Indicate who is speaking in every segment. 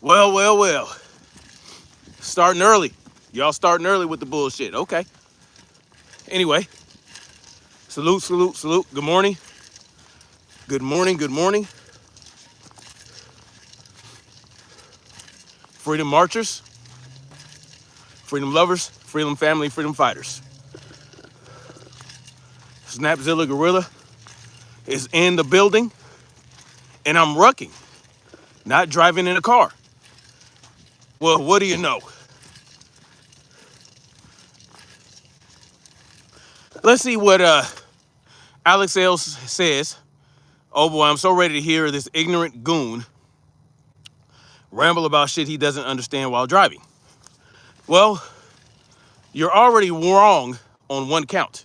Speaker 1: Well. Starting early. Y'all starting early with the bullshit. Okay. Anyway, salute. Good morning. Good morning. Freedom marchers, freedom lovers, freedom family, freedom fighters. Snapzilla Gorilla is in the building, and I'm rucking, not driving in a car. Well, what do you know? Let's see what Alex L says. Oh boy, I'm so ready to hear this ignorant goon ramble about shit he doesn't understand while driving. Well, you're already wrong on one count.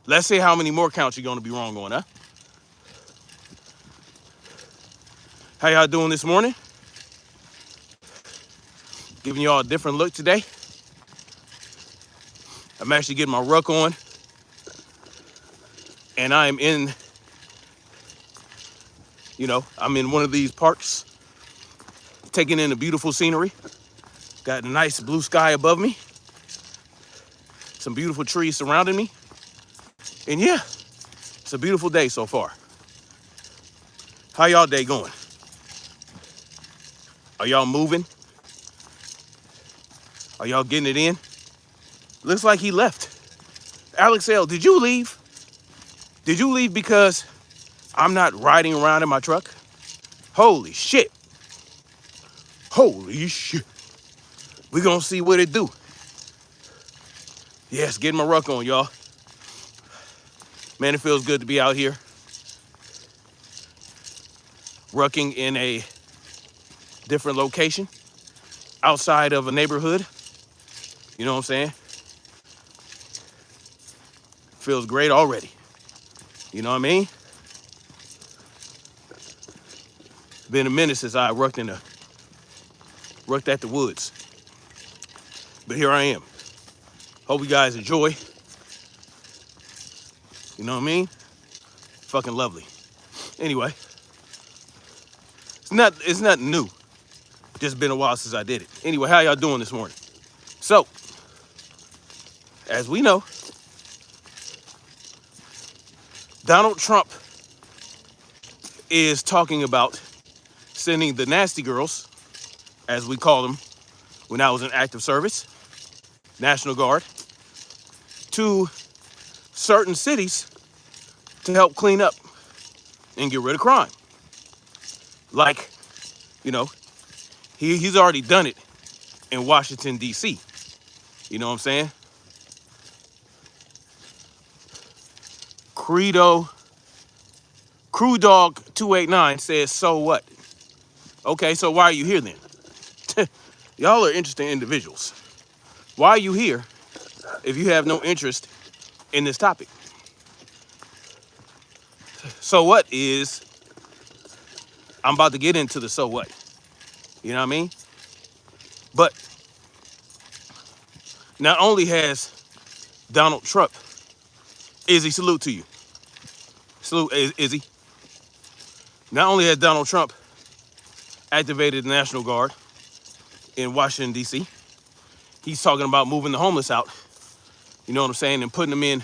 Speaker 1: Let's see how many more counts you're going to be wrong on, huh? How y'all doing this morning? Giving y'all a different look today. I'm actually getting my ruck on, and I'm in, I'm in one of these parks, taking in the beautiful scenery. Got a nice blue sky above me, some beautiful trees surrounding me, and yeah, it's a beautiful day so far. How y'all day going? Are y'all moving? Are y'all getting it in? Looks like he left. Alex L, did you leave? Did you leave because I'm not riding around in my truck? Holy shit. We gonna see what it do. Yes, getting my ruck on, y'all. Man, it feels good to be out here. Rucking in a different location, outside of a neighborhood. You know what I'm saying? Feels great already. You know what I mean? Been a minute since I rucked at the woods. But here I am. Hope you guys enjoy. You know what I mean? Fucking lovely. Anyway, it's nothing new. Just been a while since I did it. Anyway, how y'all doing this morning? So, as we know, Donald Trump is talking about sending the nasty girls, as we call them when I was in active service, National Guard, to certain cities to help clean up and get rid of crime. Like, he's already done it in Washington, D.C. You know what I'm saying? Crew Dog 289 says, so what? Okay, so why are you here then? Y'all are interesting individuals. Why are you here if you have no interest in this topic? So what is, I'm about to get into the so what. You know what I mean? But not only has Donald Trump, Izzy, salute to you. Salute, Izzy. Not only has Donald Trump activated the National Guard in Washington, D.C., he's talking about moving the homeless out, you know what I'm saying, and putting them in,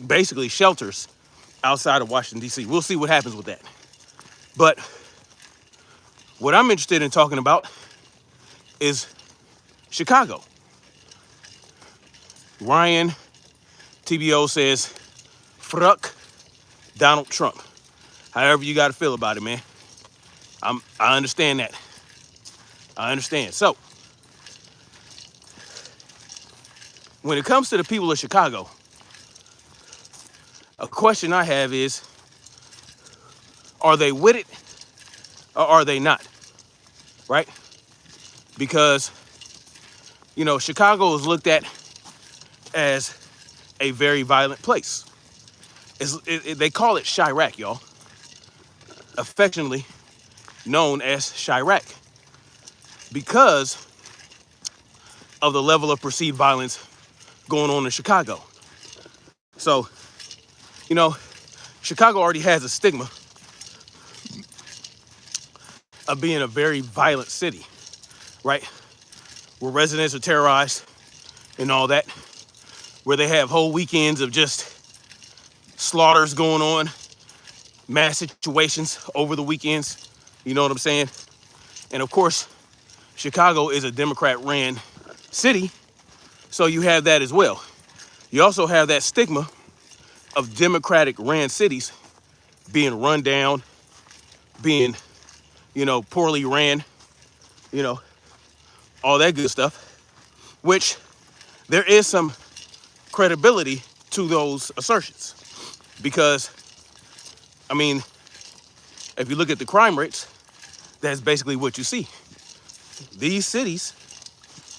Speaker 1: basically shelters outside of Washington, D.C. We'll see what happens with that. But what I'm interested in talking about is Chicago. Ryan TBO says, fuck Donald Trump. However you got to feel about it, man. I understand that. I understand. So, when it comes to the people of Chicago, a question I have is, are they with it or are they not? Right? Because, Chicago is looked at as a very violent place. They call it Chirac, y'all. Affectionately known as Chirac. Because of the level of perceived violence going on in Chicago. So, you know, Chicago already has a stigma of being a very violent city, right? Where residents are terrorized and all that, where they have whole weekends of just slaughters going on, mass situations over the weekends, you know what I'm saying? And of course, Chicago is a Democrat-ran city, so you have that as well. You also have that stigma of Democratic-ran cities being run down, being, poorly ran, you know, all that good stuff, which there is some credibility to those assertions. Because, I mean, if you look at the crime rates, that's basically what you see. These cities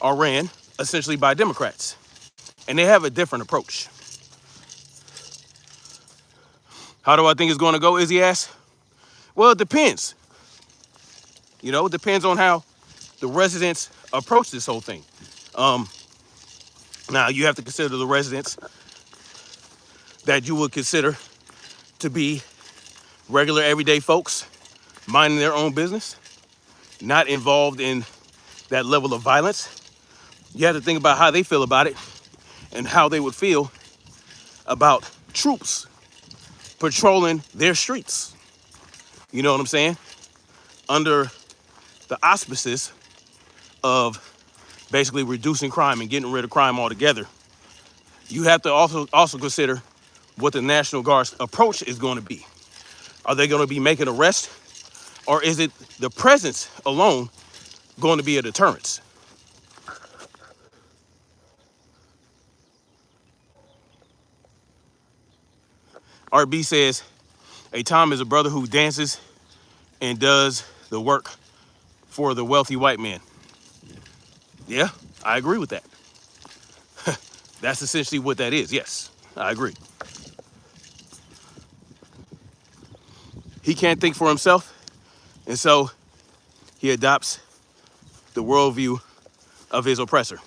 Speaker 1: are ran essentially by Democrats, and they have a different approach. How do I think it's going to go, Izzy asked? Well, it depends. It depends on how the residents approach this whole thing. Now, you have to consider the residents that you would consider to be regular, everyday folks, minding their own business, not involved in that level of violence. You have to think about how they feel about it and how they would feel about troops patrolling their streets. You know what I'm saying? Under the auspices of basically reducing crime and getting rid of crime altogether. You have to also consider what the National Guard's approach is going to be. Are they going to be making arrests, or is it the presence alone going to be a deterrence? RB says, a Tom is a brother who dances and does the work for the wealthy white man. Yeah, I agree with that. That's essentially what that is. Yes, I agree. He can't think for himself, and so he adopts the worldview of his oppressor.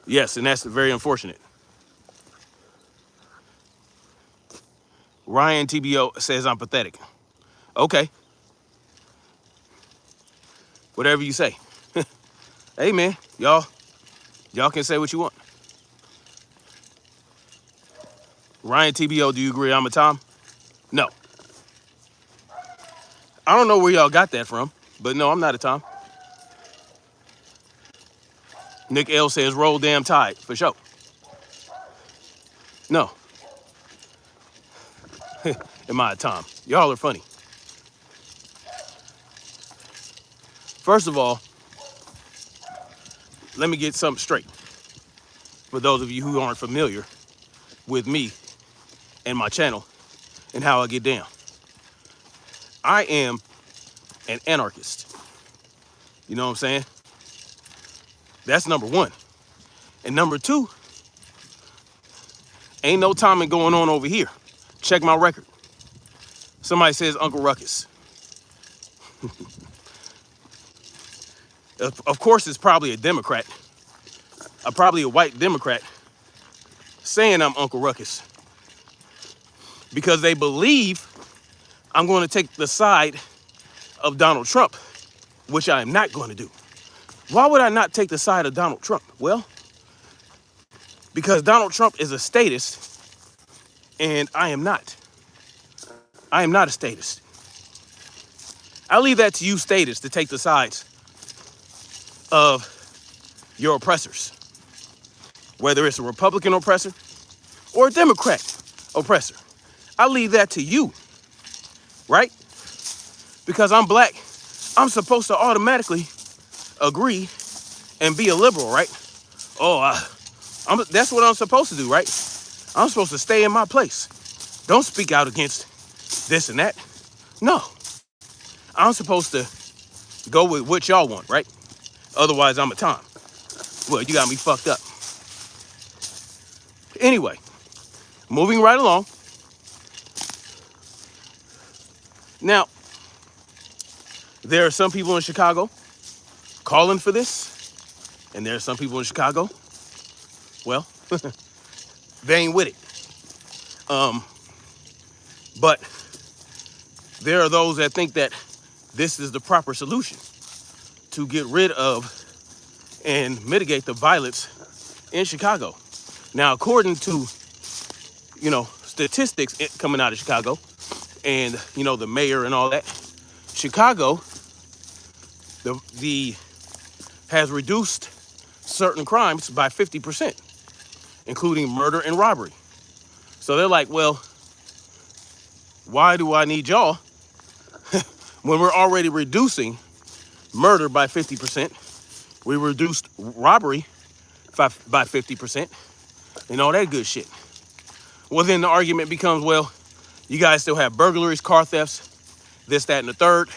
Speaker 1: Yes, and that's very unfortunate. Ryan TBO says I'm pathetic. Okay. Whatever you say. Hey, man, y'all can say what you want. Ryan TBO, do you agree I'm a Tom? No. I don't know where y'all got that from, but no, I'm not a Tom. Nick L says, roll damn tide, for sure. No. Am I a Tom? Y'all are funny. First of all, let me get something straight. For those of you who aren't familiar with me and my channel and how I get down. I am an anarchist. You know what I'm saying? That's number one. And number two, ain't no timing going on over here. Check my record. Somebody says Uncle Ruckus. Of course, it's probably a Democrat, probably a white Democrat, saying I'm Uncle Ruckus. Because they believe I'm going to take the side of Donald Trump, which I am not going to do. Why would I not take the side of Donald Trump? Well, because Donald Trump is a statist, and I am not. I am not a statist. I'll leave that to you statists to take the sides of your oppressors, whether it's a Republican oppressor or a Democrat oppressor. I'll leave that to you, right? Because I'm black, I'm supposed to automatically agree and be a liberal, right? That's what I'm supposed to do, right? I'm supposed to stay in my place. Don't speak out against this and that. No, I'm supposed to go with what y'all want, right? Otherwise, I'm a Tom. Well, you got me fucked up. Anyway, moving right along. Now, there are some people in Chicago calling for this, And there are some people in Chicago, well, they ain't with it. But there are those that think that this is the proper solution to get rid of and mitigate the violence in Chicago. Now, according to, statistics coming out of Chicago and, the mayor and all that, Chicago, the has reduced certain crimes by 50%, including murder and robbery. So they're like, well, why do I need y'all when we're already reducing murder by 50%? We reduced robbery by 50% and all that good shit. Well, then the argument becomes, well, you guys still have burglaries, car thefts, this, that, and the third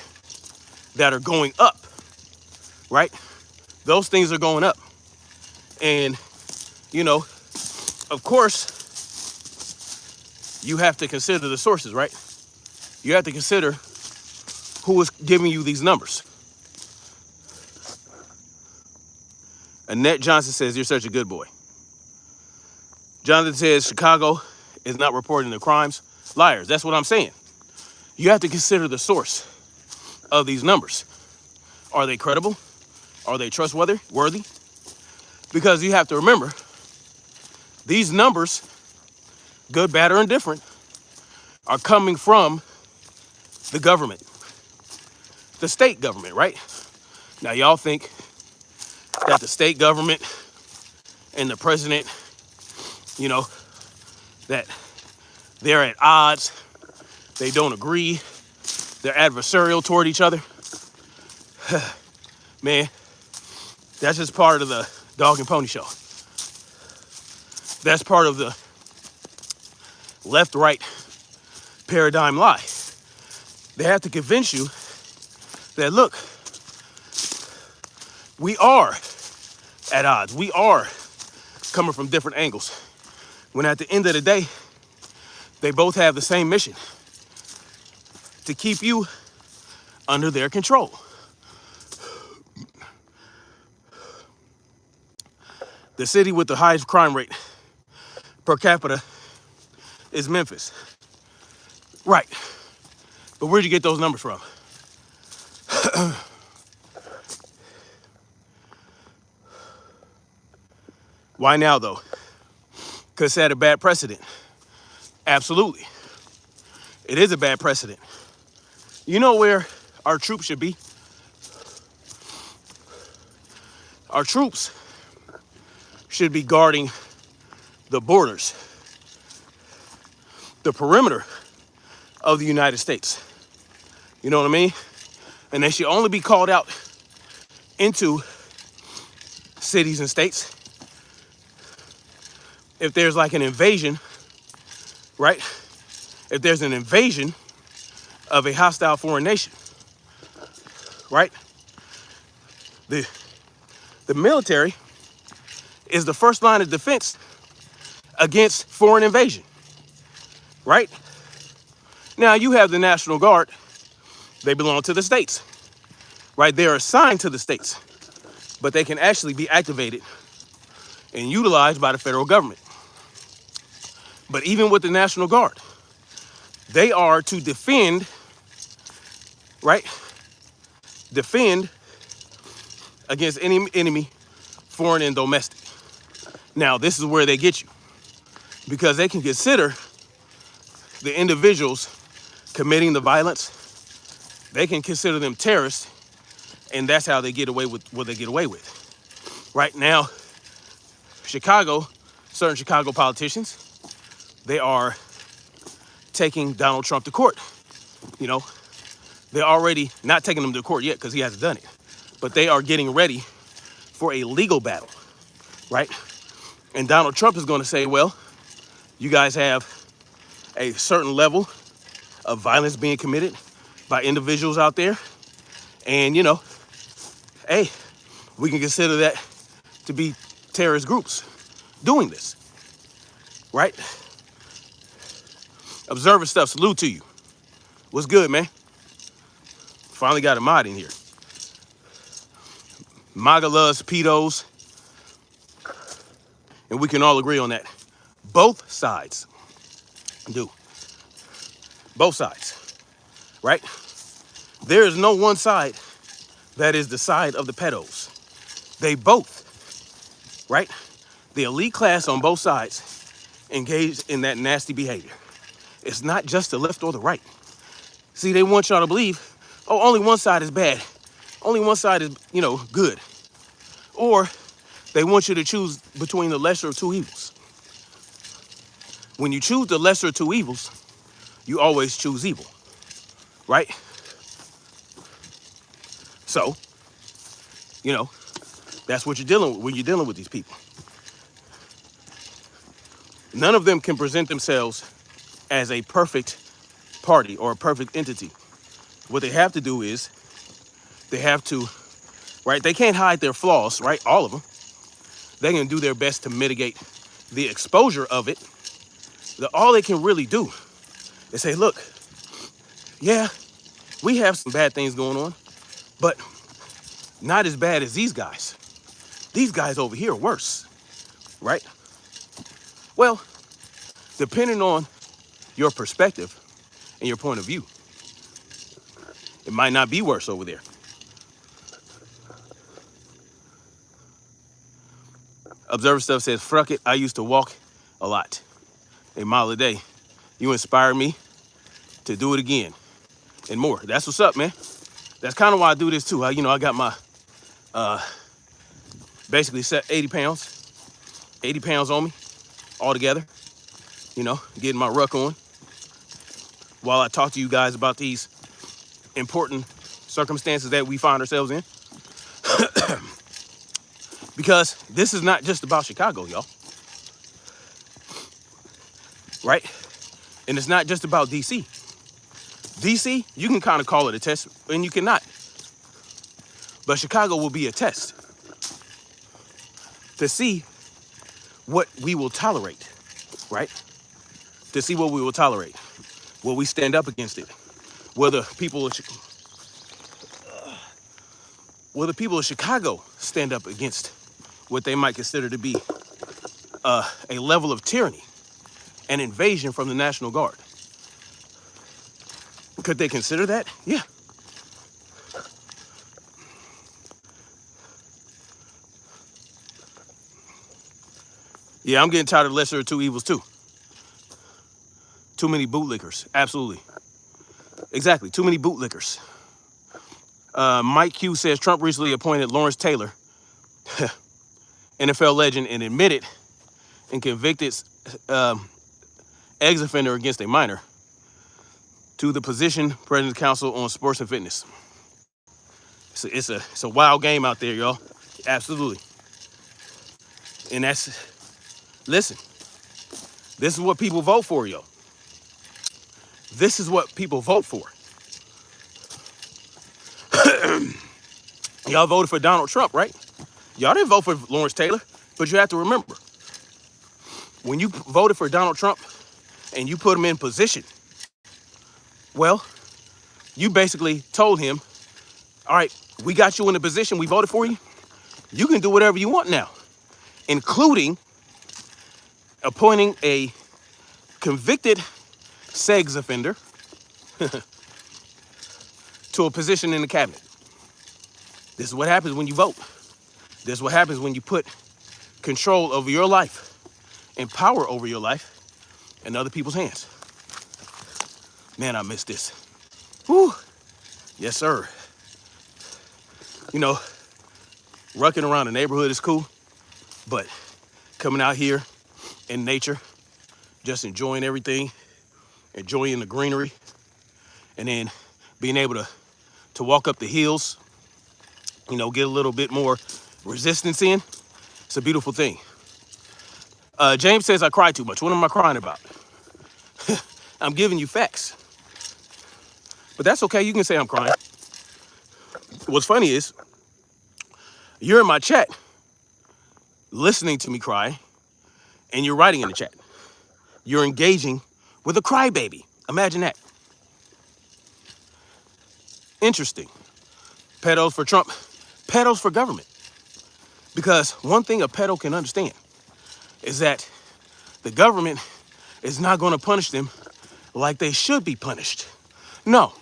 Speaker 1: that are going up, right? Those things are going up. And, of course, you have to consider the sources, right? You have to consider who is giving you these numbers. Annette Johnson says, you're such a good boy. Jonathan says, Chicago is not reporting the crimes. Liars, that's what I'm saying. You have to consider the source of these numbers. Are they credible? Are they trustworthy? Because you have to remember, these numbers, good, bad, or indifferent, are coming from the government, the state government, right? Now, y'all think that the state government and the president, that they're at odds, they don't agree, they're adversarial toward each other. Man, that's just part of the dog and pony show. That's part of the left-right paradigm lie. They have to convince you that, look, we are at odds. We are coming from different angles. When at the end of the day, they both have the same mission: to keep you under their control. The city with the highest crime rate per capita is Memphis. Right. But where'd you get those numbers from? Why now, though? Because it set a bad precedent. Absolutely. It is a bad precedent. You know where our troops should be? Our troops should be guarding the borders, the perimeter of the United States. You know what I mean? And they should only be called out into cities and states if there's like an invasion, right? If there's an invasion of a hostile foreign nation, right? The military is the first line of defense against foreign invasion, right? Now you have the National Guard. They belong to the states, right? They're assigned to the states, but they can actually be activated and utilized by the federal government. But even with the National Guard, they are to defend, right? Defend against any enemy, foreign and domestic. Now, this is where they get you, because they can consider the individuals committing the violence. They can consider them terrorists, and that's how they get away with what they get away with. Right now, Chicago, certain Chicago politicians, they are taking Donald Trump to court. You know, they're already not taking him to court yet because he hasn't done it, but they are getting ready for a legal battle, right? And Donald Trump is going to say, well, you guys have a certain level of violence being committed by individuals out there. And, you know, hey, we can consider that to be terrorist groups doing this, right? Observer stuff, salute to you. What's good, man? Finally got a mod in here. MAGA loves pedos And we can all agree on that. Both sides do. Both sides, right? There is no one side that is the side of the pedos. They both, right? The elite class on both sides engaged in that nasty behavior. It's not just the left or the right. See, they want y'all to believe, oh, only one side is bad. Only one side is, good. Or they want you to choose between the lesser of two evils. When you choose the lesser of two evils, you always choose evil, right? So, that's what you're dealing with when you're dealing with these people. None of them can present themselves as a perfect party or a perfect entity. What they have to do is they have to, right? They can't hide their flaws, right? All of them. They're going to do their best to mitigate the exposure of it. All they can really do is say, look, yeah, we have some bad things going on, but not as bad as these guys. These guys over here are worse, right? Well, depending on your perspective and your point of view, it might not be worse over there. Observer Stuff says, fuck it, I used to walk a lot, a mile a day. You inspire me to do it again and more. That's what's up, man. That's kind of why I do this too. I got my, basically set 80 pounds on me all together, getting my ruck on while I talk to you guys about these important circumstances that we find ourselves in. Because this is not just about Chicago, y'all. Right? And it's not just about DC. DC, you can kind of call it a test, and you cannot. But Chicago will be a test to see what we will tolerate, right? To see what we will tolerate. Will we stand up against it? Will the people of Chicago stand up against what they might consider to be a level of tyranny, an invasion from the National Guard? Could they consider that? Yeah. Yeah, I'm getting tired of lesser of two evils too. Too many bootlickers, absolutely. Exactly, too many bootlickers. Mike Q says Trump recently appointed Lawrence Taylor, NFL legend and admitted and convicted ex-offender against a minor, to the position President's Council on Sports and Fitness. It's a wild game out there, y'all. Absolutely. And listen, this is what people vote for, yo. This is what people vote for. Y'all voted for Donald Trump, right? Y'all didn't vote for Lawrence Taylor, but you have to remember, when you voted for Donald Trump and you put him in position, well, you basically told him, all right, we got you in a position, we voted for you. You can do whatever you want now, including appointing a convicted sex offender to a position in the cabinet. This is what happens when you vote. This is what happens when you put control over your life and power over your life in other people's hands. Man, I miss this. Whew. Yes, sir. Rucking around the neighborhood is cool, but coming out here in nature, just enjoying everything, enjoying the greenery, and then being able to walk up the hills, get a little bit more resistance in. It's a beautiful thing. James says I cry too much. What am I crying about? I'm giving you facts. But that's okay. You can say I'm crying. What's funny is you're in my chat listening to me cry, and you're writing in the chat. You're engaging with a crybaby. Imagine that. Interesting. Pedos for Trump, pedos for government. Because one thing a pedo can understand, is that the government is not going to punish them like they should be punished. No,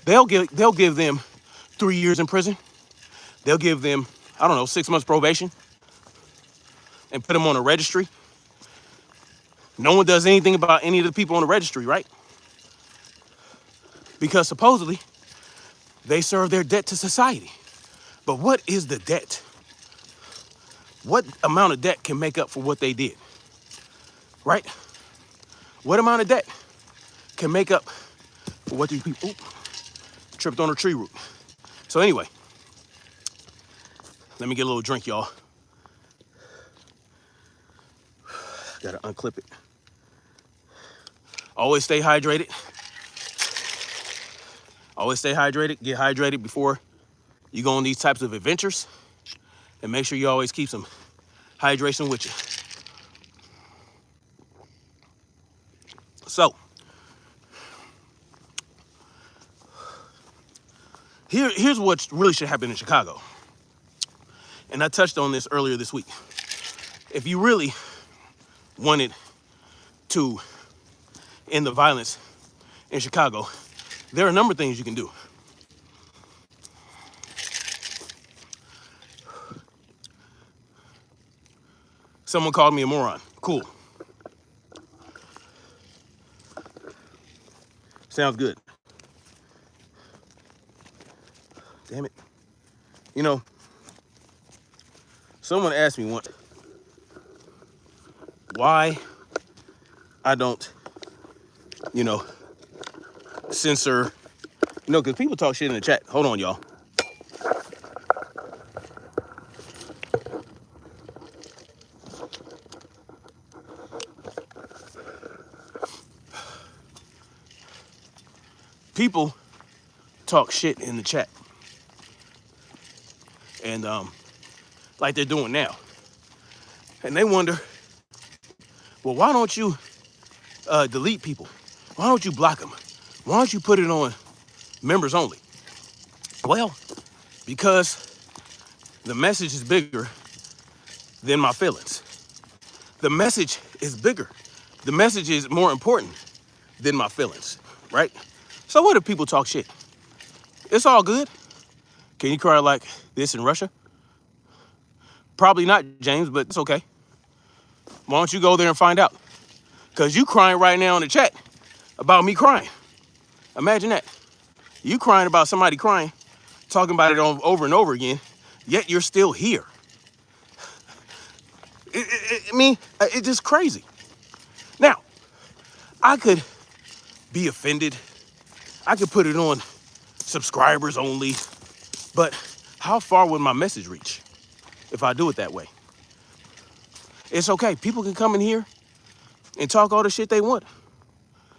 Speaker 1: they'll give them 3 years in prison. They'll give them, I don't know, 6 months probation and put them on a registry. No one does anything about any of the people on the registry, right? Because supposedly they serve their debt to society. But what is the debt? What amount of debt can make up for what they did, right? What amount of debt can make up for what these people, tripped on a tree root. So anyway, let me get a little drink, y'all. Gotta unclip it. Always stay hydrated. Always stay hydrated. Get hydrated before you go on these types of adventures. And make sure you always keep some hydration with you. So, here's what really should happen in Chicago. And I touched on this earlier this week. If you really wanted to end the violence in Chicago, there are a number of things you can do. Someone called me a moron. Cool. Sounds good. Damn it. You know, someone asked me once why I don't, censor, because people talk shit in the chat. Hold on, y'all. People talk shit in the chat. And like they're doing now. And they wonder, well, why don't you delete people? Why don't you block them? Why don't you put it on members only? Well, because the message is bigger than my feelings. The message is bigger. The message is more important than my feelings, right? So what if people talk shit? It's all good. Can you cry like this in Russia? Probably not, James, but it's okay. Why don't you go there and find out? Because you crying right now in the chat about me crying. Imagine that. You crying about somebody crying, talking about it over and over again, yet you're still here. It's just crazy. Now, I could be offended. I could put it on subscribers only, but how far would my message reach if I do it that way? It's okay. People can come in here and talk all the shit they want.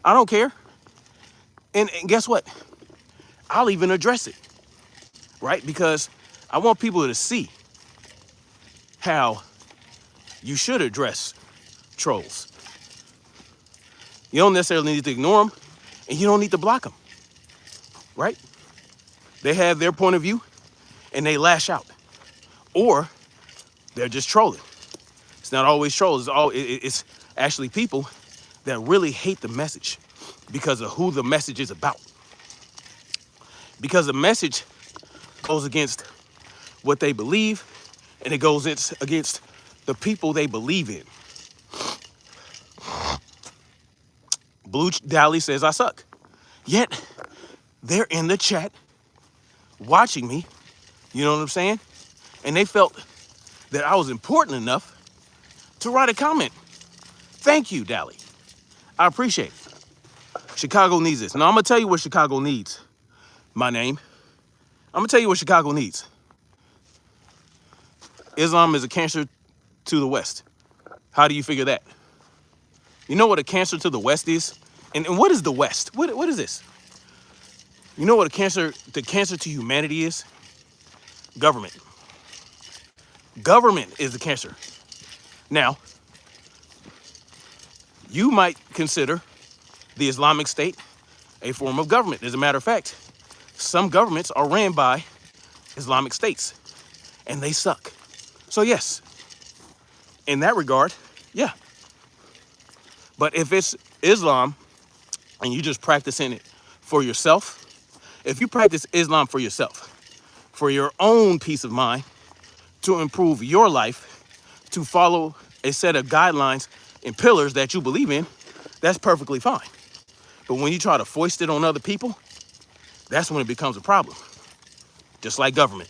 Speaker 1: I don't care. And guess what? I'll even address it, right? Because I want people to see how you should address trolls. You don't necessarily need to ignore them, and you don't need to block them, right? They have their point of view, and they lash out. Or they're just trolling. It's not always trolls. It's actually people that really hate the message because of who the message is about. Because the message goes against what they believe, and it goes against the people they believe in. Blue Dally says I suck. Yet, they're in the chat watching me, you know what I'm saying? And they felt that I was important enough to write a comment. Thank you, Dally. I appreciate it. Chicago needs this. Now, I'm going to tell you what Chicago needs, my name. I'm going to tell you what Chicago needs. Islam is a cancer to the West. How do you figure that? You know what a cancer to the West is? And what is the West? What is this? You know what the cancer to humanity is? Government. Government is the cancer. Now, you might consider the Islamic State a form of government. As a matter of fact, some governments are ran by Islamic states, and they suck. So yes, in that regard, Yeah. But if it's Islam and you just practicing it for yourself, if you practice Islam for yourself, for your own peace of mind, to improve your life, to follow a set of guidelines and pillars that you believe in, that's perfectly fine. But when you try to foist it on other people, that's when it becomes a problem. Just like government.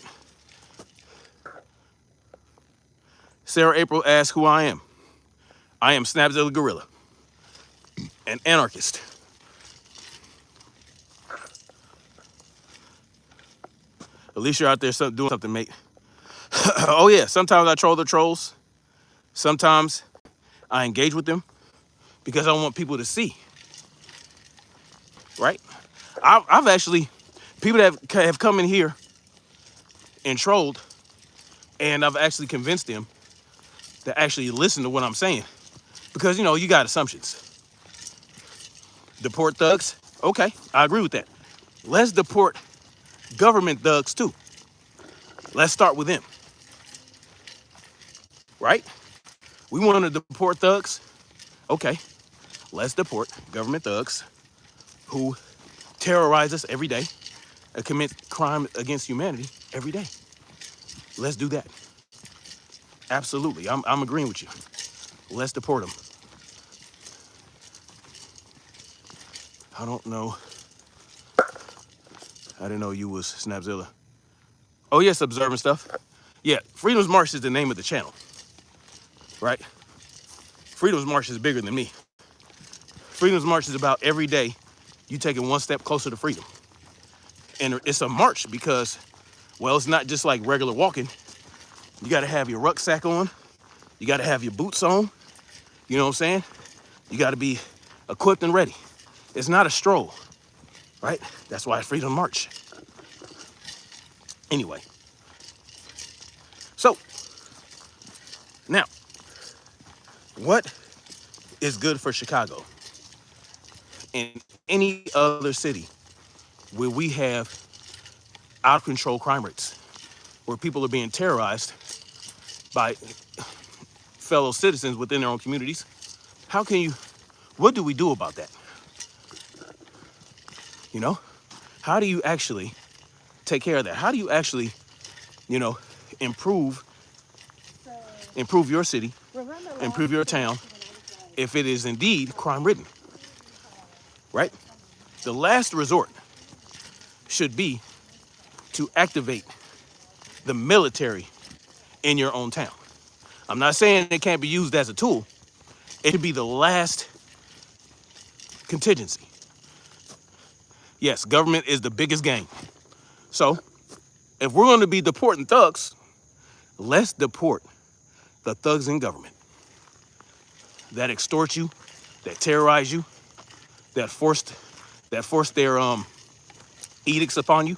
Speaker 1: Sarah April asks who I am. I am Snapzilla Gorilla, an anarchist. At least you're out there doing something, mate. Oh yeah, sometimes I troll the trolls. Sometimes I engage with them because I want people to see, right? I've actually, people that have come in here and trolled, and I've actually convinced them to actually listen to what I'm saying. Because, you know, you got assumptions. Deport thugs? Okay, I agree with that. Let's deport government thugs too. Let's start with them, right? We want to deport thugs? Okay, let's deport government thugs who terrorize us every day and commit crime against humanity every day. Let's do that. Absolutely, I'm agreeing with you. Let's deport them. I don't know. I didn't know you was Snapzilla. Oh yes, observing stuff. Yeah, Freedom's March is the name of the channel, right? Freedom's March is bigger than me. Freedom's March is about every day you taking one step closer to freedom. And it's a march because, well, it's not just like regular walking. You got to have your rucksack on. You got to have your boots on. You know what I'm saying? You got to be equipped and ready. It's not a stroll, right? That's why it's Freedom March. Anyway. So, now, what is good for Chicago and any other city where we have out of control crime rates, where people are being terrorized by fellow citizens within their own communities? What do we do about that? You know, how do you actually take care of that? How do you actually, you know, improve your city, improve your town, if it is indeed crime-ridden, right? The last resort should be to activate the military in your own town. I'm not saying it can't be used as a tool. It should be the last contingency. Yes, government is the biggest game. So, if we're going to be deporting thugs, let's deport the thugs in government that extort you, that terrorize you, that forced their edicts upon you,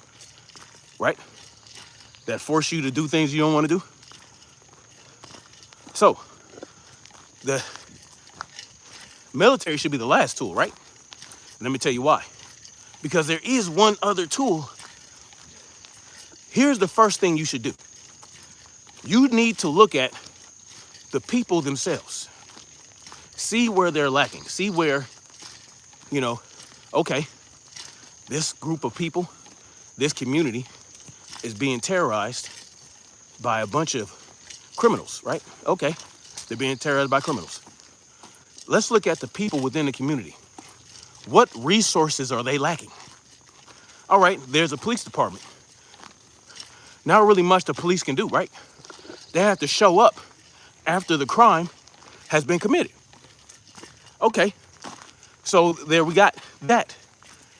Speaker 1: right? That force you to do things you don't want to do. So, the military should be the last tool, right? Let me tell you why. Because there is one other tool. Here's the first thing you should do. You need to look at the people themselves. See where they're lacking. See where, you know, okay, this group of people, this community is being terrorized by a bunch of criminals, right? Okay, they're being terrorized by criminals. Let's look at the people within the community. What resources are they lacking? All right, there's a police department. Not really much the police can do, right? They have to show up after the crime has been committed. Okay, so there we got that.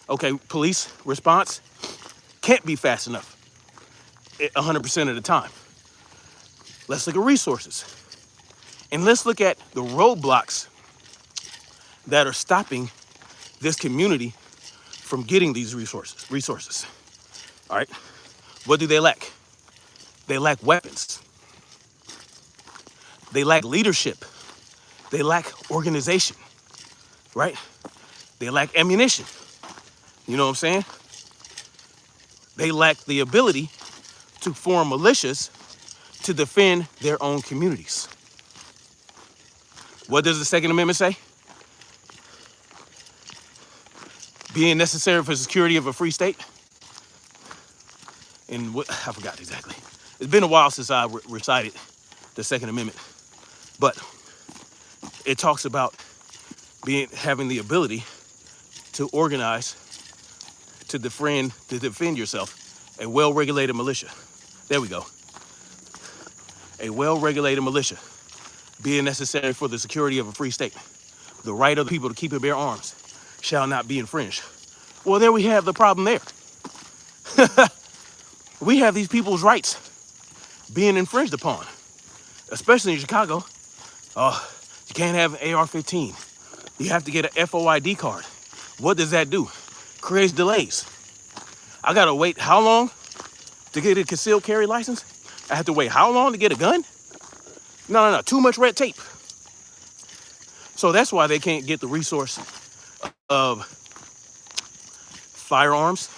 Speaker 1: Okay, police response can't be fast enough 100% of the time. Let's look at resources. And let's look at the roadblocks that are stopping this community from getting these resources. All right, what do they lack? They lack weapons. They lack leadership. They lack organization, right? They lack ammunition. You know what I'm saying? They lack the ability to form militias to defend their own communities. What does the Second Amendment say? Being necessary for the security of a free state. And what, I forgot exactly. It's been a while since I recited the Second Amendment, but it talks about having the ability to organize, to defend yourself, a well-regulated militia. There we go. A well-regulated militia, being necessary for the security of a free state. The right of the people to keep and bear arms shall not be infringed. Well, there we have the problem there. We have these people's rights being infringed upon, especially in Chicago. You can't have an AR-15. You have to get an FOID card. What does that do? Creates delays. I gotta wait how long to get a concealed carry license? I have to wait how long to get a gun? No, too much red tape. So that's why they can't get the resource of firearms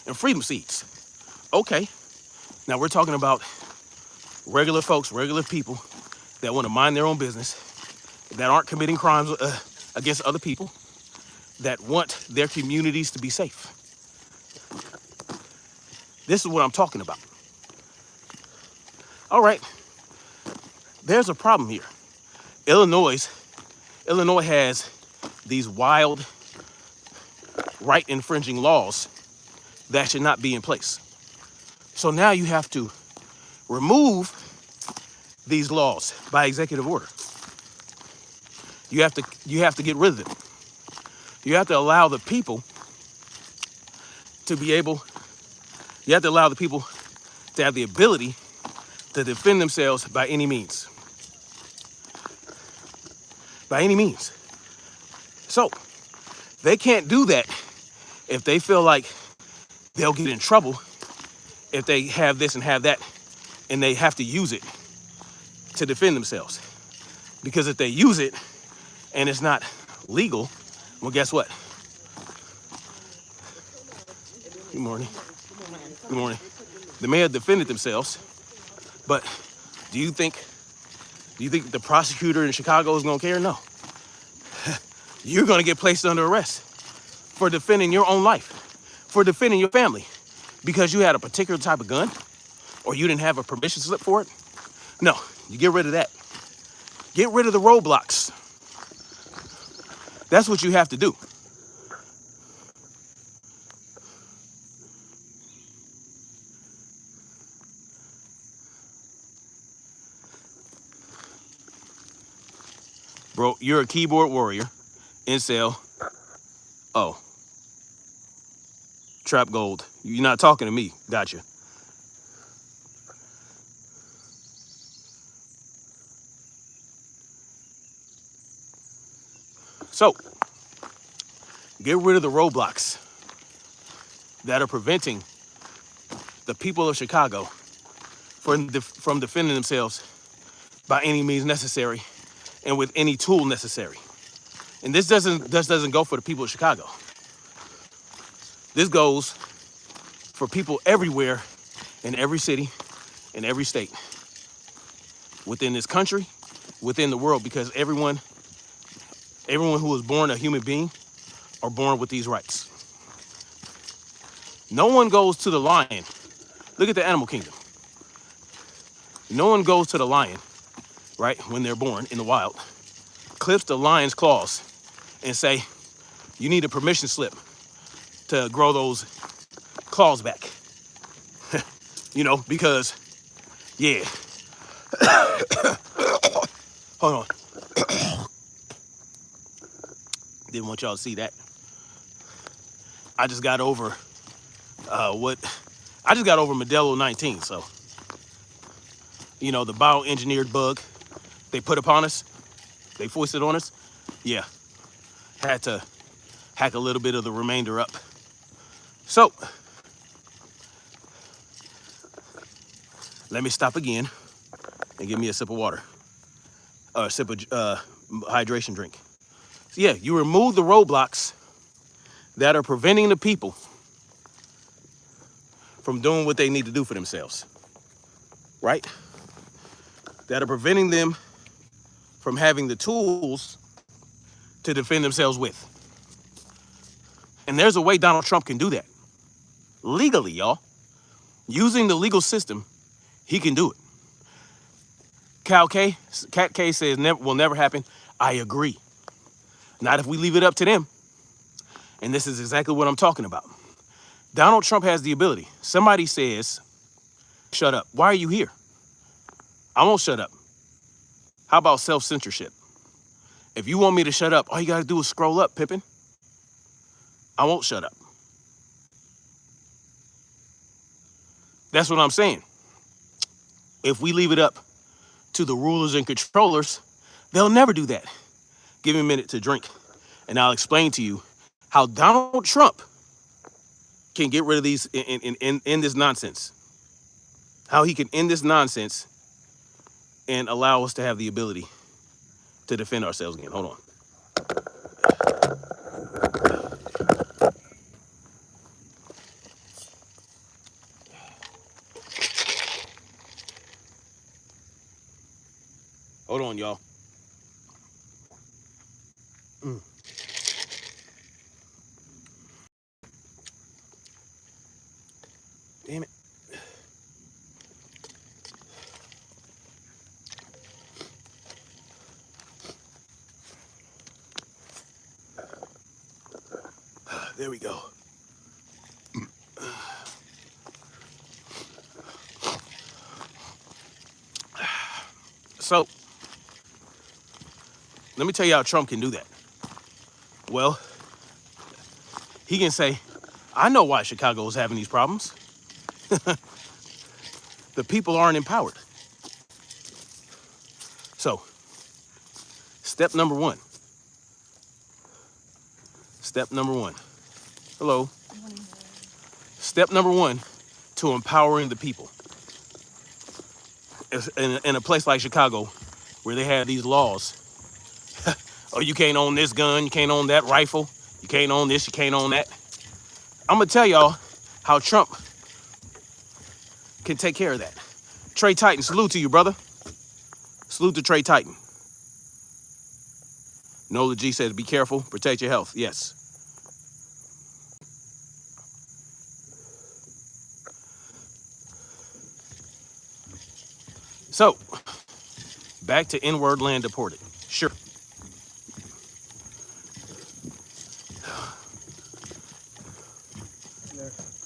Speaker 1: and freedom seats. Okay, now we're talking about regular folks, regular people that want to mind their own business, that aren't committing crimes against other people, that want their communities to be safe. This is what I'm talking about. All right, there's a problem here. Illinois has these wild, right-infringing laws that should not be in place. So now you have to remove these laws by executive order. You have to get rid of them. You have to allow the people to be able, you have to allow the people to have the ability to defend themselves by any means. By any means. So, they can't do that if they feel like they'll get in trouble if they have this and have that and they have to use it to defend themselves. Because if they use it and it's not legal, well, guess what? Good morning. Good morning. They may have defended themselves, but do you think the prosecutor in Chicago is gonna care? No. You're gonna get placed under arrest for defending your own life, for defending your family, because you had a particular type of gun or you didn't have a permission slip for it. No, you get rid of that. Get rid of the roadblocks. That's what you have to do. Bro, you're a keyboard warrior, incel. Oh. Trap Gold. You're not talking to me. Gotcha. So, get rid of the roadblocks that are preventing the people of Chicago from defending themselves by any means necessary and with any tool necessary. And this doesn't go for the people of Chicago. This goes for people everywhere, in every city, in every state, within this country, within the world, because everyone who was born a human being are born with these rights. No one goes to the lion. Look at the animal kingdom. No one goes to the lion, right, when they're born in the wild, clips the lion's claws and say, you need a permission slip to grow those claws back. You know, because, yeah. Hold on. Didn't want y'all to see that. I just got over Modelo 19, so. You know, the bioengineered bug they put upon us, they foisted on us. Yeah, had to hack a little bit of the remainder up. So, let me stop again and give me a sip of water, or a sip of hydration drink. So yeah, you remove the roadblocks that are preventing the people from doing what they need to do for themselves, right? That are preventing them from having the tools to defend themselves with. And there's a way Donald Trump can do that. Legally, y'all. Using the legal system, he can do it. Cat K says will never happen. I agree. Not if we leave it up to them. And this is exactly what I'm talking about. Donald Trump has the ability. Somebody says, shut up. Why are you here? I won't shut up. How about self-censorship? If you want me to shut up, all you got to do is scroll up, Pippin. I won't shut up. That's what I'm saying. If we leave it up to the rulers and controllers, they'll never do that. Give me a minute to drink, and I'll explain to you how Donald Trump can get rid of these in this nonsense. How he can end this nonsense and allow us to have the ability to defend ourselves again. Hold on. Hold on, y'all. Damn it. There we go. So, let me tell you how Trump can do that. Well, he can say, I know why Chicago is having these problems. The people aren't empowered. So, step number one. Hello. Step number one to empowering the people. In a place like Chicago, where they have these laws. Oh, you can't own this gun, you can't own that rifle, you can't own this, you can't own that. I'm gonna tell y'all how Trump can take care of that. Trey Titan, salute to you, brother. Salute to Trey Titan. Nola G says, be careful, protect your health. Yes. So, back to N-word land deported. Sure.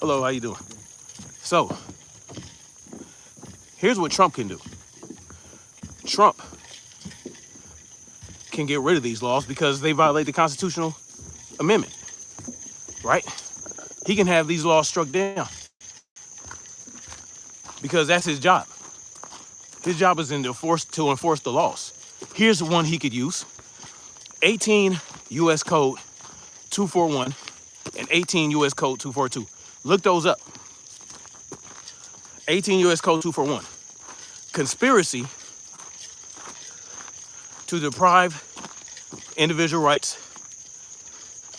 Speaker 1: Hello, how you doing? So, here's what Trump can do. Trump can get rid of these laws because they violate the constitutional amendment, right? He can have these laws struck down because that's his job. His job is to enforce the laws. Here's one he could use. 18 U.S. Code 241 and 18 U.S. Code 242. Look those up. 18 U.S. Code 241. Conspiracy to deprive individual rights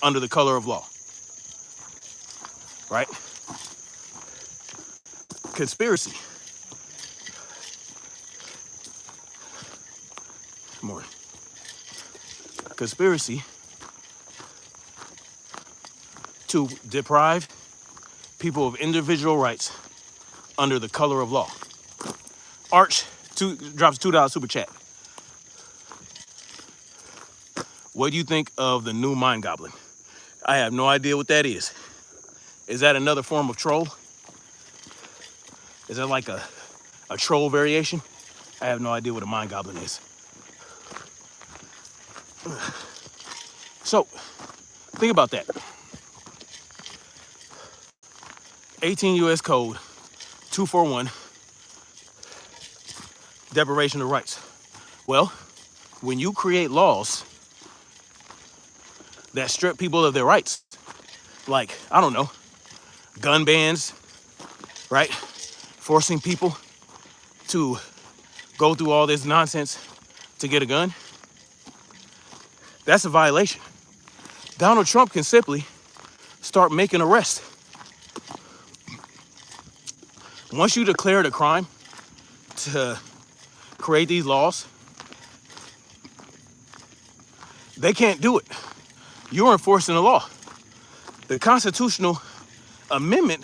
Speaker 1: under the color of law. Right? Conspiracy. Good morning. Conspiracy to deprive people of individual rights under the color of law. Arch drops $2 super chat. What do you think of the new Mind Goblin? I have no idea what that is. Is that another form of troll? Is that like a troll variation? I have no idea what a Mind Goblin is. So, think about that. 18 U.S. Code 241, deprivation of rights. Well, when you create laws that strip people of their rights, like, I don't know, gun bans, right? Forcing people to go through all this nonsense to get a gun, that's a violation. Donald Trump can simply start making arrests. Once you declare it a crime to create these laws, They can't do it. You're enforcing the law. The constitutional amendment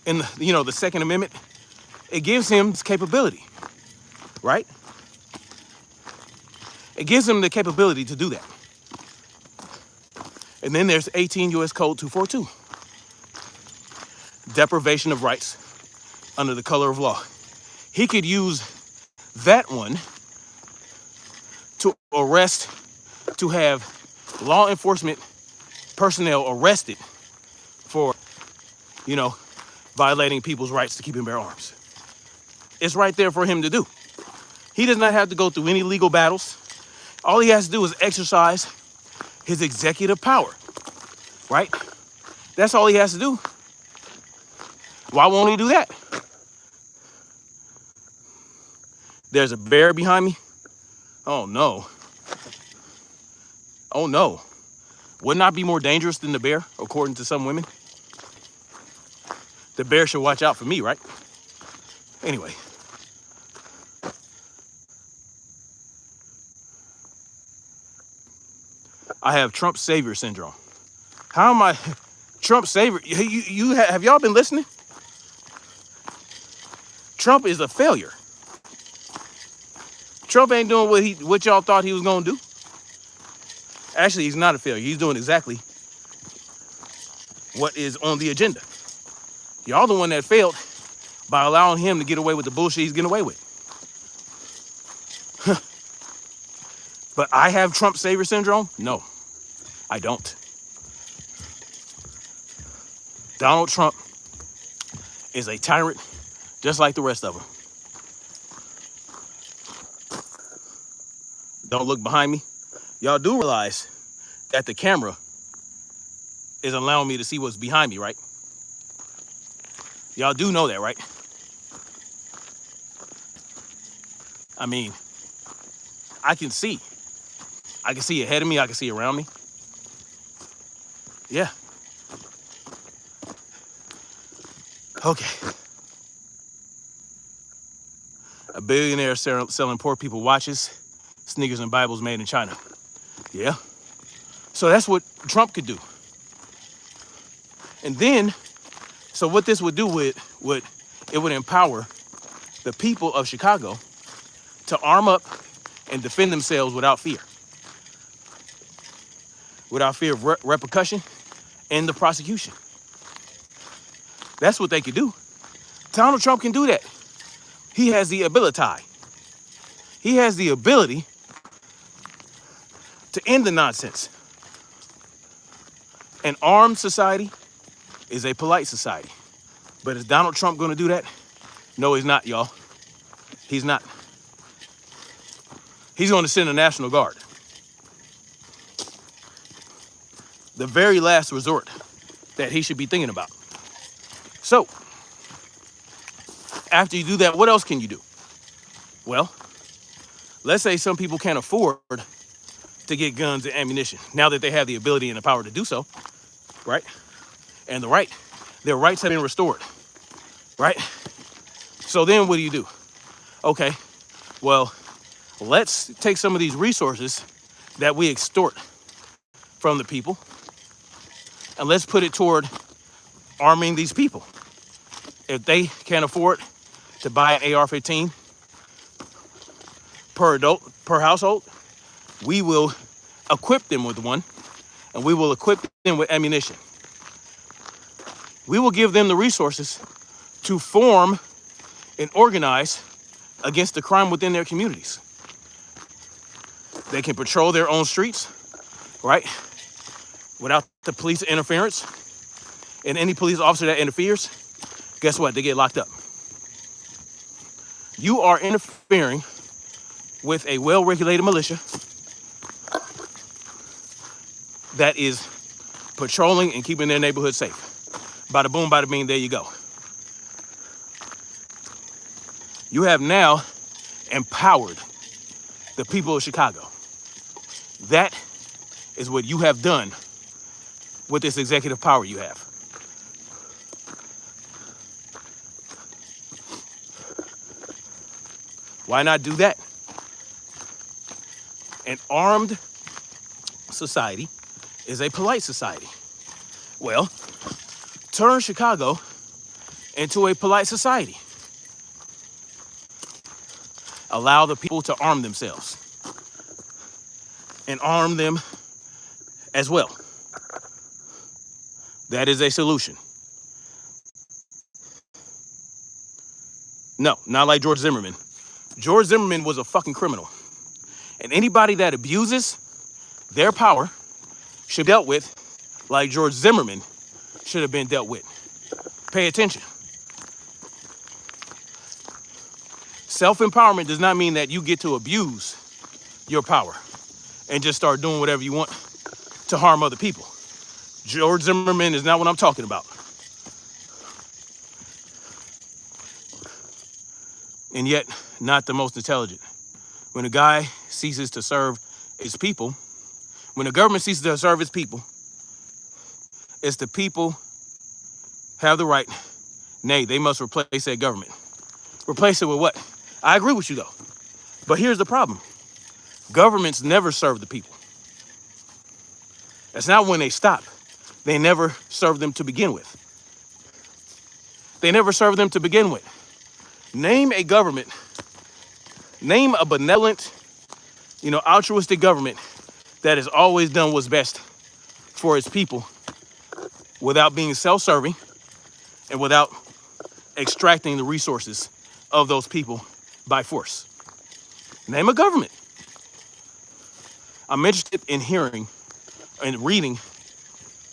Speaker 1: in the Second Amendment, it gives him this capability, right? It gives him the capability to do that. And then there's 18 U.S. Code 242, deprivation of rights under the color of law. He could use that one to arrest, to have law enforcement personnel arrested for, violating people's rights to keep and bear arms. It's right there for him to do. He does not have to go through any legal battles. All he has to do is exercise his executive power, right? That's all he has to do. Why won't he do that? There's a bear behind me. Oh no. Oh no. Would not be more dangerous than the bear, according to some women. The bear should watch out for me, right? Anyway. I have Trump savior syndrome. How am I Trump savior? Have y'all been listening? Trump is a failure. Trump ain't doing what y'all thought he was gonna do. Actually, he's not a failure. He's doing exactly what is on the agenda. Y'all the one that failed by allowing him to get away with the bullshit he's getting away with. But I have Trump savior syndrome? No, I don't. Donald Trump is a tyrant just like the rest of them. Don't look behind me. Y'all do realize that the camera is allowing me to see what's behind me, right? Y'all do know that, right? I mean, I can see. I can see ahead of me. I can see around me. Yeah. Okay. A billionaire selling poor people watches, sneakers, and Bibles made in China. Yeah. So that's what Trump could do. And then, so what this would do it would empower the people of Chicago to arm up and defend themselves without fear. Without fear of repercussion and the prosecution. That's what they could do. Donald Trump can do that. He has the ability. He has the ability to end the nonsense. An armed society is a polite society. But is Donald Trump going to do that? No, he's not, y'all. He's not. He's going to send a National Guard. The very last resort that he should be thinking about. So, after you do that, what else can you do? Well, let's say some people can't afford to get guns and ammunition now that they have the ability and the power to do so, right? And their rights have been restored, right? So then what do? Okay, well, let's take some of these resources that we extort from the people and let's put it toward arming these people. If they can't afford to buy an AR-15 per adult, per household, we will equip them with one, and we will equip them with ammunition. We will give them the resources to form and organize against the crime within their communities. They can patrol their own streets, right? Without the police interference. And any police officer that interferes, guess what? They get locked up. You are interfering with a well-regulated militia that is patrolling and keeping their neighborhood safe. Bada boom, bada bing, there you go. You have now empowered the people of Chicago. That is what you have done with this executive power you have. Why not do that? An armed society is a polite society. Well, turn Chicago into a polite society. Allow the people to arm themselves and arm them as well. That is a solution. No, not like George Zimmerman. George Zimmerman was a fucking criminal. And anybody that abuses their power should be dealt with like George Zimmerman should have been dealt with. Pay attention. Self-empowerment does not mean that you get to abuse your power and just start doing whatever you want to harm other people. George Zimmerman is not what I'm talking about. And yet, not the most intelligent. When a guy ceases to serve his people, when the government ceases to serve its people, it's the people have the right, nay, they must replace that government. Replace it with what? I agree with you though. But here's the problem. Governments never serve the people. That's not when they stop. They never serve them to begin with. They never serve them to begin with. Name a government, name a benevolent, altruistic government that has always done what's best for its people without being self-serving and without extracting the resources of those people by force. Name a government. I'm interested in hearing and reading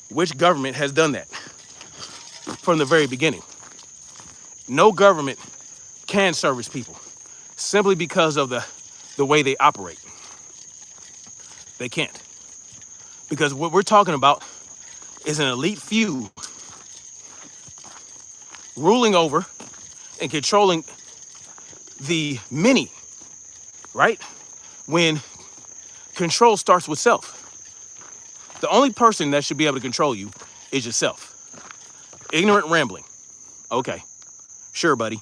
Speaker 1: which government has done that from the very beginning. No government can serve its people simply because of the way they operate. They can't. Because what we're talking about is an elite few ruling over and controlling the many, right? When control starts with self. The only person that should be able to control you is yourself. Ignorant rambling. Okay, sure, buddy.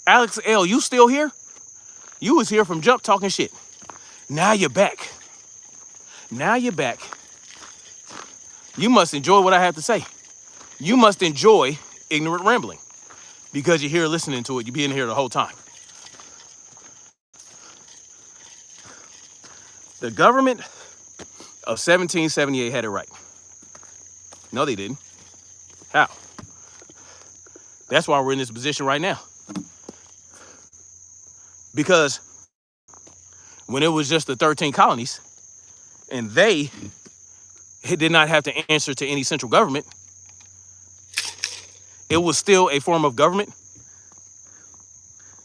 Speaker 1: Alex L., you still here? You was here from jump talking shit. Now you're back. Now you're back. You must enjoy what I have to say. You must enjoy ignorant rambling because you're here listening to it. You've been here the whole time. The government of 1778 had it right. No, they didn't. How? That's why we're in this position right now. Because when it was just the 13 colonies and they did not have to answer to any central government, it was still a form of government,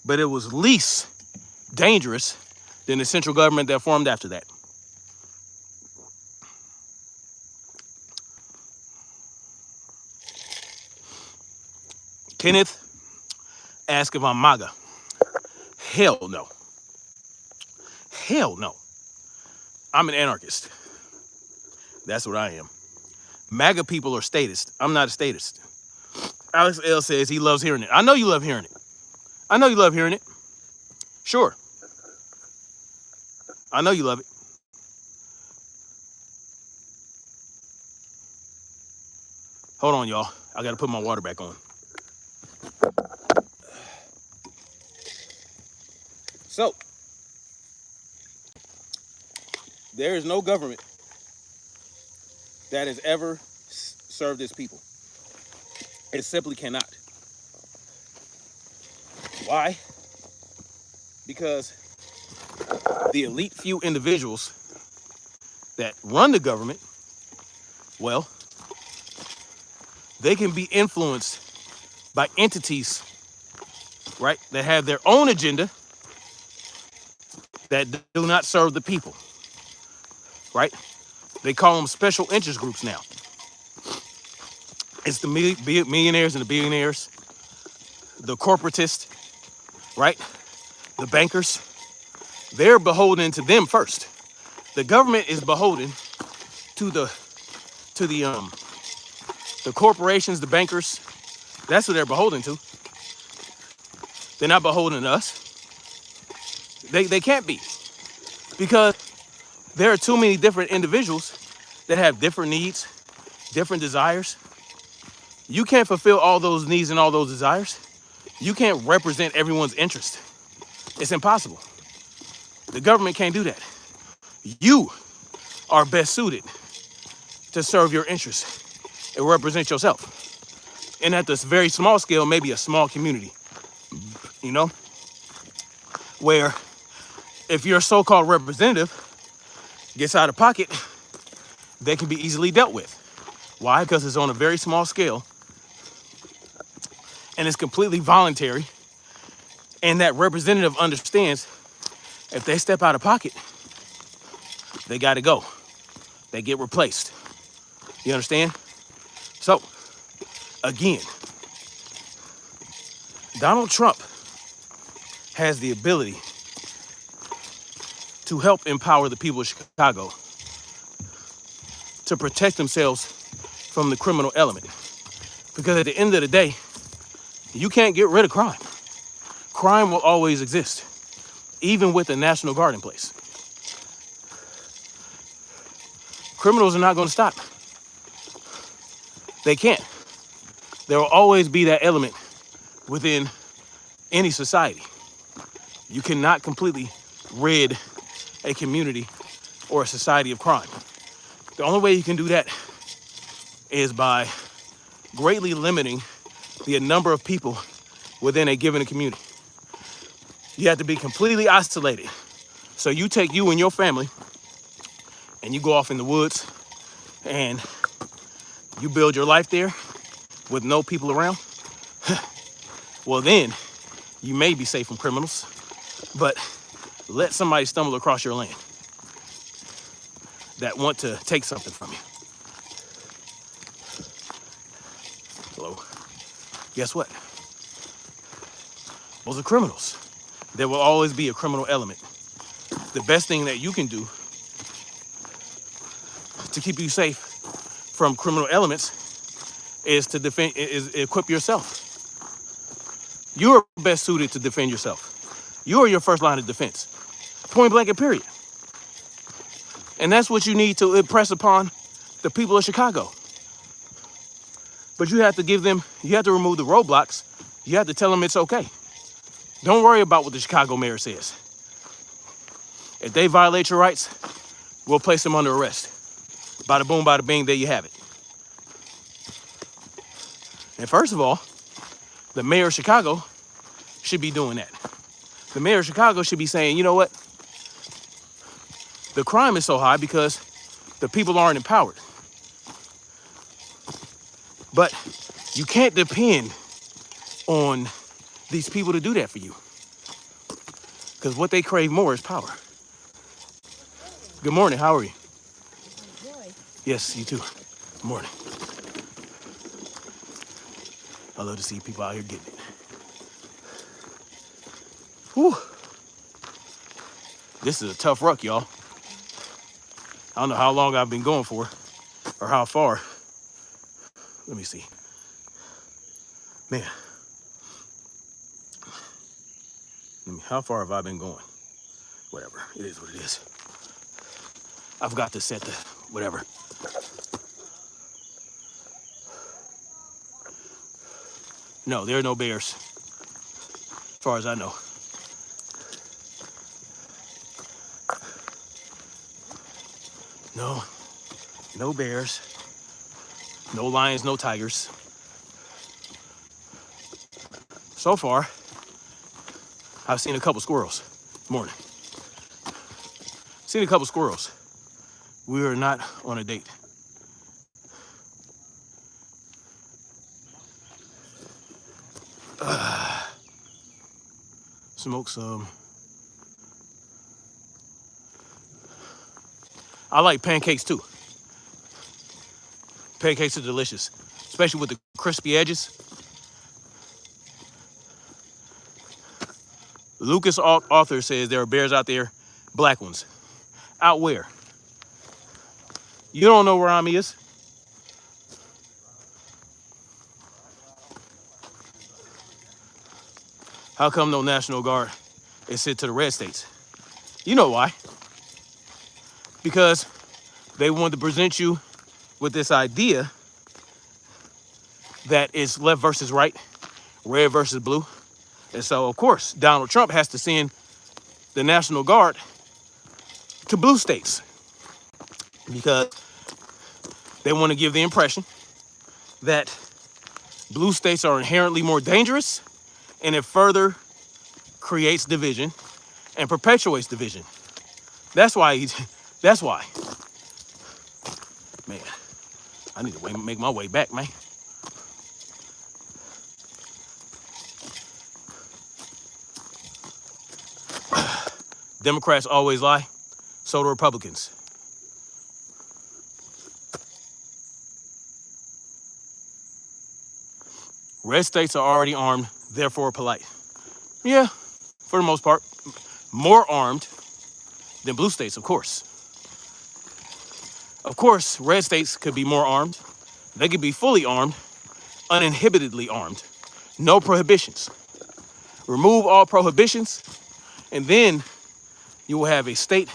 Speaker 1: but it was least dangerous than the central government that formed after that. Kenneth asked if I'm MAGA. Hell no. Hell no. I'm an anarchist. That's what I am. MAGA people are statists. I'm not a statist. Alex L. says he loves hearing it. I know you love hearing it. I know you love hearing it. Sure. I know you love it. Hold on, y'all. I got to put my water back on. So, there is no government that has ever served its people. It simply cannot. Why? Because the elite few individuals that run the government, well, they can be influenced by entities, right, that have their own agenda that do not serve the people, right? They call them special interest groups now. It's the millionaires and the billionaires, the corporatists, right? The bankers. They're beholden to them first. The government is beholden to the corporations, the bankers. That's what they're beholden to. They're not beholden to us. They can't be, because There are too many different individuals that have different needs, different desires. You can't fulfill all those needs and all those desires. You can't represent everyone's interest. It's impossible. The government can't do that. You are best suited to serve your interests and represent yourself. And at this very small scale, maybe a small community, you know, where if your so-called representative gets out of pocket, they can be easily dealt with. Why? Because it's on a very small scale and it's completely voluntary. And that representative understands if they step out of pocket, they got to go. They get replaced. You understand? So, again, Donald Trump has the ability to help empower the people of Chicago to protect themselves from the criminal element. Because at the end of the day, you can't get rid of crime. Crime will always exist, even with the National Guard in place. Criminals are not going to stop. They can't. There will always be that element within any society. You cannot completely rid a community or a society of crime. The only way you can do that is by greatly limiting the number of people within a given community. You have to be completely isolated. So you take you and your family and you go off in the woods and you build your life there with no people around. Well, then you may be safe from criminals, but let somebody stumble across your land that want to take something from you. Hello. Guess what? Those are criminals. There will always be a criminal element. The best thing that you can do to keep you safe from criminal elements is to equip yourself. You're best suited to defend yourself. You are your first line of defense. Point blank and period. And that's what you need to impress upon the people of Chicago. But you have to remove the roadblocks. You have to tell them it's okay. Don't worry about what the Chicago mayor says. If they violate your rights, we'll place them under arrest. Bada boom, bada bing, there you have it. And first of all, the mayor of Chicago should be doing that. The mayor of Chicago should be saying, you know what? The crime is so high because the people aren't empowered. But you can't depend on these people to do that for you. Because what they crave more is power. Good morning, how are you?
Speaker 2: Enjoy.
Speaker 1: Yes, you too. Good morning. I love to see people out here getting it. Whew. This is a tough ruck, y'all. I don't know how long I've been going for or how far. Let me see. Man. How far have I been going? Whatever. It is what it is. I forgot to set the whatever. No, there are no bears. As far as I know. No bears. No lions, no tigers. So far, I've seen a couple squirrels. Morning. Seen a couple squirrels. We are not on a date. Smoke some. I like pancakes too. Pancakes are delicious, especially with the crispy edges. Lucas Author says there are bears out there, black ones. Out where? You don't know where I'm is. How come no National Guard is sent to the red states? You know why. because they want to present you with this idea that it's left versus right, red versus blue. And so, of course, Donald Trump has to send the National Guard to blue states because they want to give the impression that blue states are inherently more dangerous, and it further creates division and perpetuates division. That's why that's why. Man, I need to make my way back, man. Democrats always lie, so do Republicans. Red states are already armed, therefore polite. Yeah, for the most part. More armed than blue states, of course. Of course, red states could be more armed. They could be fully armed, uninhibitedly armed. No prohibitions. Remove all prohibitions, and then you will have a state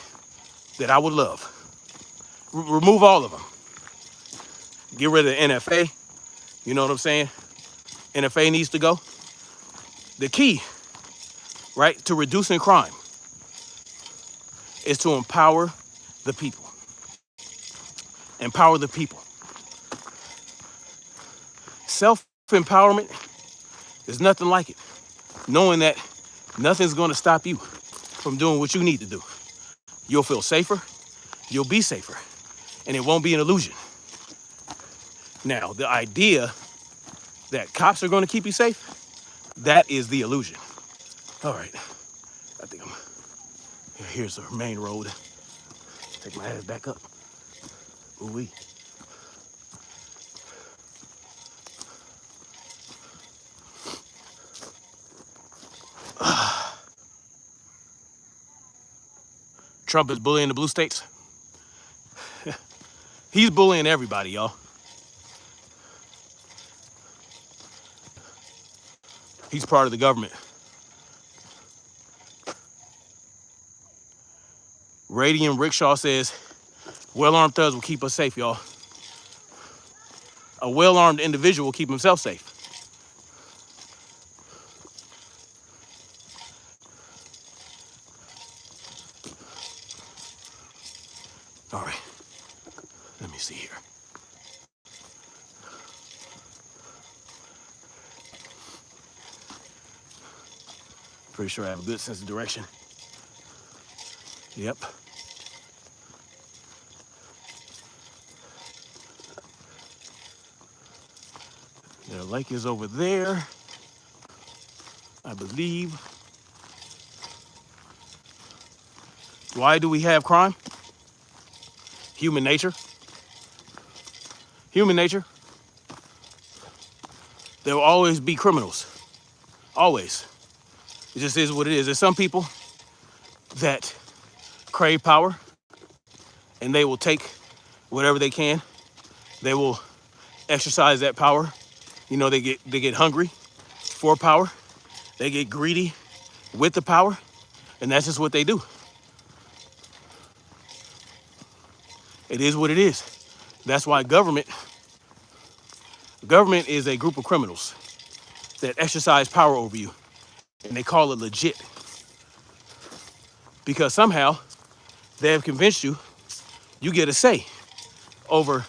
Speaker 1: that I would love. Remove all of them. Get rid of the NFA. You know what I'm saying? NFA needs to go. The key, right, to reducing crime is to empower the people. Empower the people. Self-empowerment is nothing like it. Knowing that nothing's going to stop you from doing what you need to do. You'll feel safer. You'll be safer. And it won't be an illusion. Now, the idea that cops are going to keep you safe, that is the illusion. All right. I think here's the main road. Take my ass back up. Ooh-wee. Trump is bullying the blue states. He's bullying everybody, y'all. He's part of the government. Radium Rickshaw says, well-armed thugs will keep us safe, y'all. A well-armed individual will keep himself safe. All right, let me see here. Pretty sure I have a good sense of direction. Yep. The lake is over there, I believe. Why do we have crime? Human nature. Human nature. There will always be criminals. Always. It just is what it is. There's some people that crave power and they will take whatever they can. They will exercise that power. You know, they get hungry for power. They get greedy with the power, and that's just what they do. It is what it is. That's why government is a group of criminals that exercise power over you, and they call it legit. Because somehow they have convinced you get a say over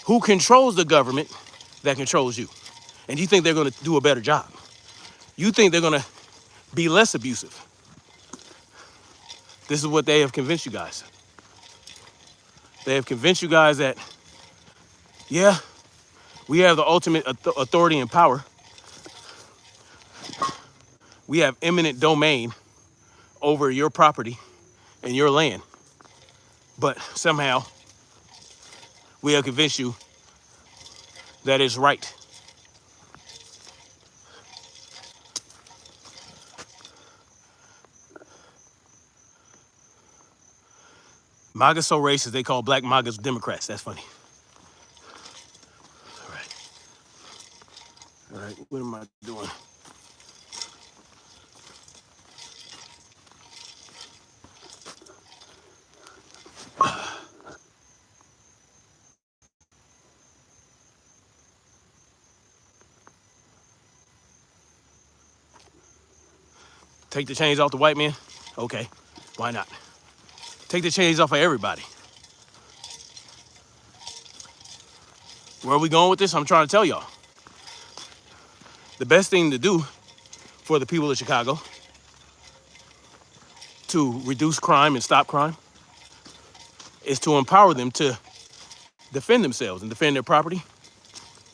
Speaker 1: who controls the government that controls you. And you think they're going to do a better job. You think they're going to be less abusive. This is what they have convinced you guys. They have convinced you guys that, yeah, we have the ultimate authority and power. We have eminent domain over your property and your land. But somehow we have convinced you that it's right. MAGA's so racist, they call black MAGAs Democrats. That's funny. All right, what am I doing? Take the chains off the white man? Okay, why not? Take the chains off of everybody. Where are we going with this? I'm trying to tell y'all. The best thing to do for the people of Chicago to reduce crime and stop crime is to empower them to defend themselves and defend their property,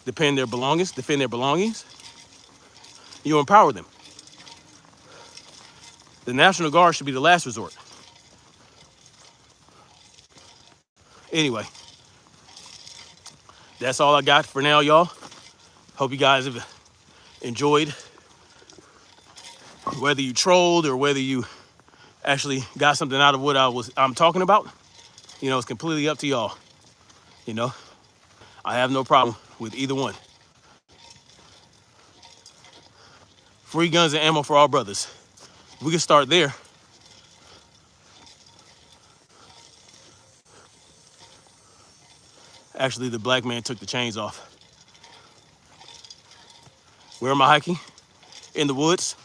Speaker 1: defend their belongings. You empower them. The National Guard should be the last resort. Anyway, that's all I got for now, y'all. Hope you guys have enjoyed. Whether you trolled or whether you actually got something out of what I'm talking about, you know, it's completely up to y'all. You know, I have no problem with either one. Free guns and ammo for all brothers. We can start there. Actually, the black man took the chains off. Where am I hiking? In the woods.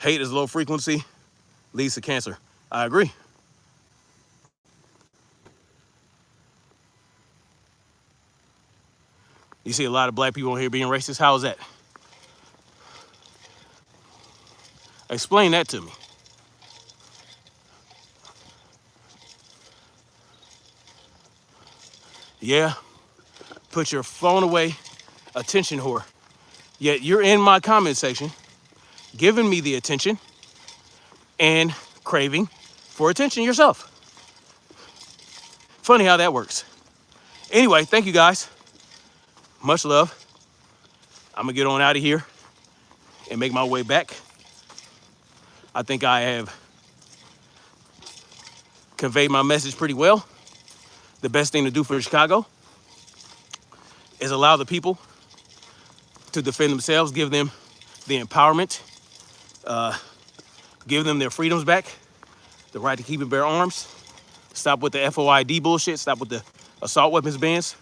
Speaker 1: Hate is low frequency, leads to cancer. I agree. You see a lot of black people on here being racist. How is that? Explain that to me. Yeah, put your phone away, attention whore. Yet you're in my comment section, giving me the attention and craving for attention yourself. Funny how that works. Anyway, thank you guys. Much love. I'm gonna get on out of here and make my way back. I think I have conveyed my message pretty well. The best thing to do for Chicago is allow the people to defend themselves, give them the empowerment, give them their freedoms back, the right to keep and bear arms, stop with the FOID bullshit, stop with the assault weapons bans,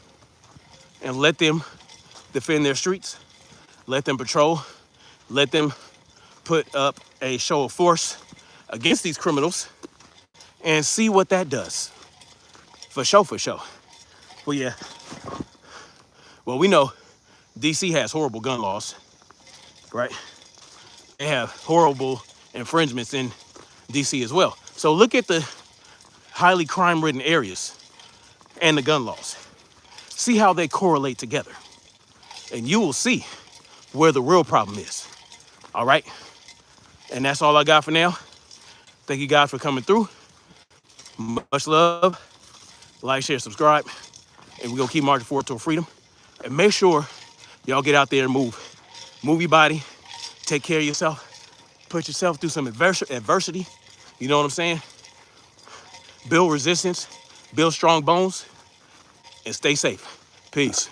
Speaker 1: and let them defend their streets, let them patrol, let them put up a show of force against these criminals and see what that does. For sure. Well, yeah. Well, we know DC has horrible gun laws, right? They have horrible infringements in DC as well. So look at the highly crime-ridden areas and the gun laws. See how they correlate together. And you will see where the real problem is, all right? And that's all I got for now. Thank you guys for coming through. Much love. Like, share, subscribe, and we're gonna keep marching forward toward freedom. And make sure y'all get out there and move. Move your body, take care of yourself, put yourself through some adversity, you know what I'm saying? Build resistance, build strong bones, and stay safe. Peace.